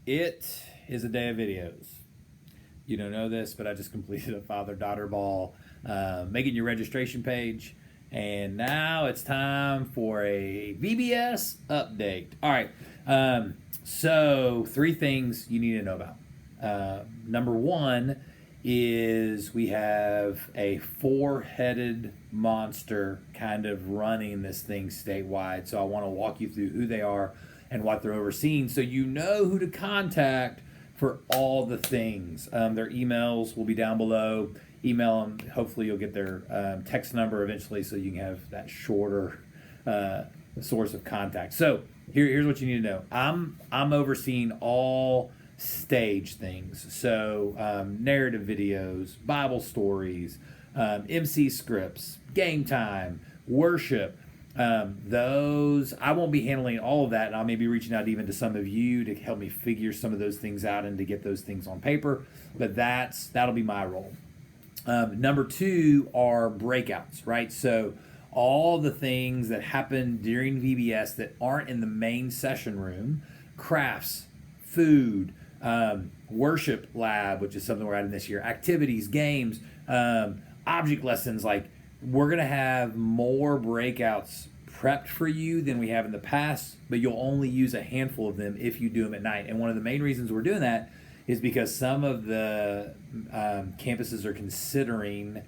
It is a day of videos. You don't know this, but I just completed a father-daughter ball, making your registration page. And now it's time for a VBS update. All right. So 3 things you need to know about. Number 1 is we have a 4-headed monster kind of running this thing statewide. So I want to walk you through who they are and what they're overseeing so you know who to contact for all the things. Their emails will be down below. Email them. Hopefully you'll get their text number eventually so you can have that shorter source of contact. So here's what you need to know. I'm overseeing all stage things. So narrative videos, Bible stories, MC scripts, game time, worship. Those I won't be handling all of that, and I'll maybe reaching out even to some of you to help me figure some of those things out and to get those things on paper. But that'll be my role. Number 2 are breakouts, right? So all the things that happen during VBS that aren't in the main session room, crafts, food, worship lab, which is something we're adding this year, activities, games, object lessons. Like, we're going to have more breakouts prepped for you than we have in the past, but you'll only use a handful of them if you do them at night. And one of the main reasons we're doing that is because some of the campuses are considering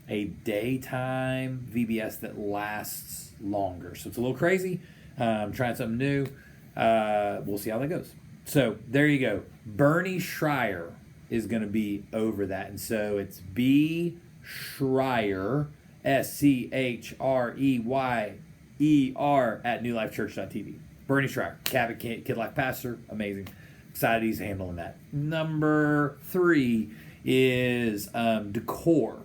a daytime VBS that lasts longer. So it's a little crazy. Trying something new. We'll see how that goes. So there you go. Schreyer is going to be over that. And so it's BSchreyer, SCHREYER at newlifechurch.tv. Schreyer, Cabot Kid Life Pastor, amazing. Excited he's handling that. Number 3 is decor,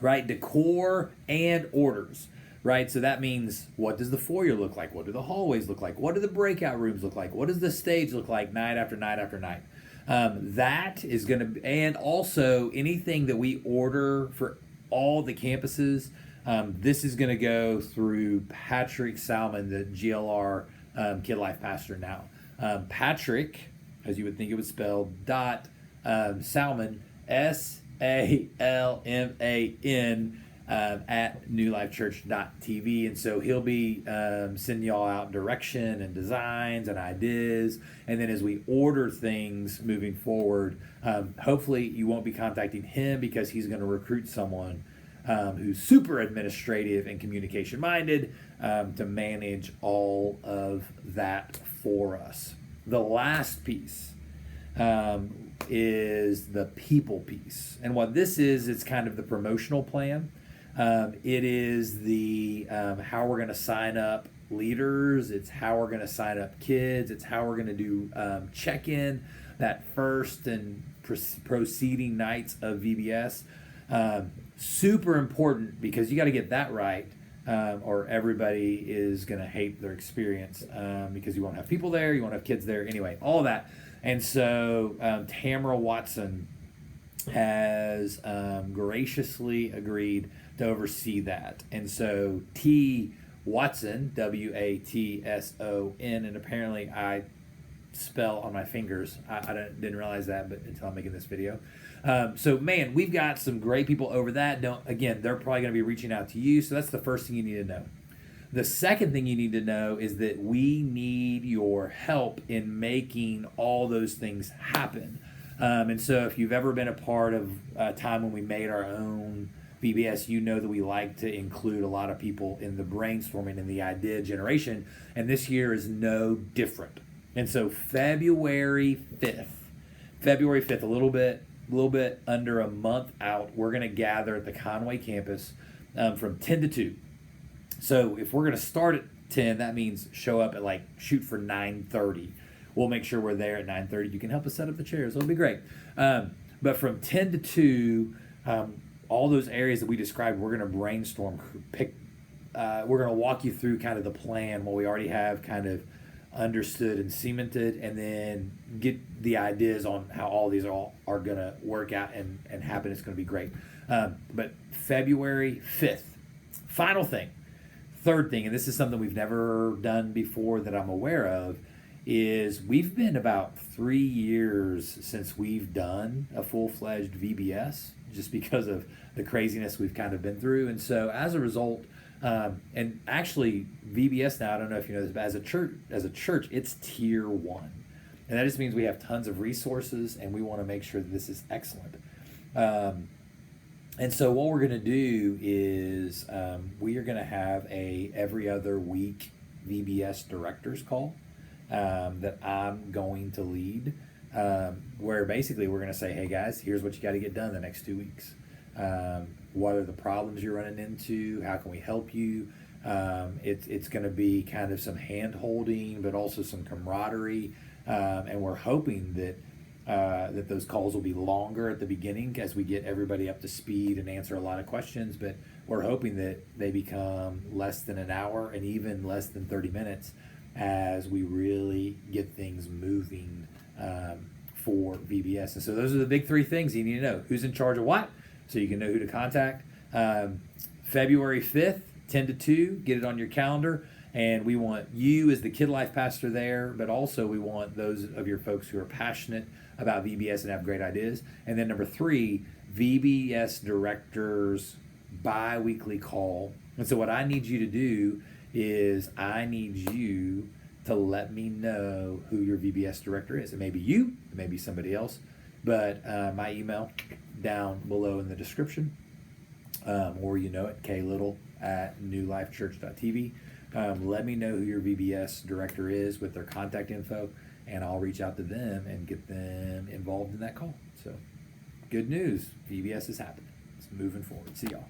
right? Decor and orders, right? So that means, what does the foyer look like? What do the hallways look like? What do the breakout rooms look like? What does the stage look like night after night after night? That is going to, and also anything that we order for all the campuses, this is going to go through Patrick.Salman, the GLR Kid Life Pastor now. Patrick, as you would think it was spelled, Salman, SALMAN, at newlifechurch.tv. And so he'll be sending y'all out direction and designs and ideas. And then as we order things moving forward, hopefully you won't be contacting him because he's going to recruit someone who's super administrative and communication minded to manage all of that for us. The last piece is the people piece. And what this is, it's kind of the promotional plan. It is the how we're going to sign up leaders. It's how we're going to sign up kids. It's how we're going to do check-in that first and proceeding nights of VBS. Super important because you got to get that right, or everybody is going to hate their experience because you won't have people there, you won't have kids there, anyway, all that. And so TWatson has graciously agreed to oversee that. And so TWatson, WATSON, and apparently I spell on my fingers. I didn't realize that, but until I'm making this video. So man, we've got some great people over that. Again, they're probably going to be reaching out to you. So that's the first thing you need to know. The second thing you need to know is that we need your help in making all those things happen. And so if you've ever been a part of a time when we made our own VBS, you know that we like to include a lot of people in the brainstorming and the idea generation. And this year is no different. And so February 5th, a little bit under a month out, we're going to gather at the Conway campus from 10 to 2. So if we're going to start at 10, that means show up at shoot for 9:30. We'll make sure we're there at 9:30. You can help us set up the chairs. It'll be great. But from 10 to 2, all those areas that we described, we're going to brainstorm, we're going to walk you through kind of the plan, what we already have kind of understood and cemented, and then get the ideas on how all these are going to work out and happen. It's going to be great. But February 5th, final thing, third thing, and this is something we've never done before that I'm aware of, is we've been about 3 years since we've done a full-fledged VBS, just because of the craziness we've kind of been through. And so as a result, and actually VBS now, I don't know if you know this, but as a church, it's tier 1. And that just means we have tons of resources, and we want to make sure that this is excellent. And so what we're going to do is we are going to have a every other week VBS Directors Call that I'm going to lead, where basically we're going to say, hey guys, here's what you got to get done the next 2 weeks. What are the problems you're running into? How can we help you? It's going to be kind of some hand holding, but also some camaraderie. And we're hoping that those calls will be longer at the beginning as we get everybody up to speed and answer a lot of questions. But we're hoping that they become less than an hour and even less than 30 minutes as we really get things moving for VBS. And so those are the big 3 things you need to know. Who's in charge of what, so you can know who to contact. February 5th, 10 to 2, get it on your calendar. And we want you as the Kid Life pastor there, but also we want those of your folks who are passionate about VBS and have great ideas. And then number 3, VBS Directors bi-weekly call. And so what I need you to do is I need you to let me know who your VBS director is. It may be you, it may be somebody else, but my email down below in the description, or you know it, klittle@newlifechurch.tv. Let me know who your VBS director is with their contact info, and I'll reach out to them and get them involved in that call. So good news, VBS is happening. It's moving forward. See y'all.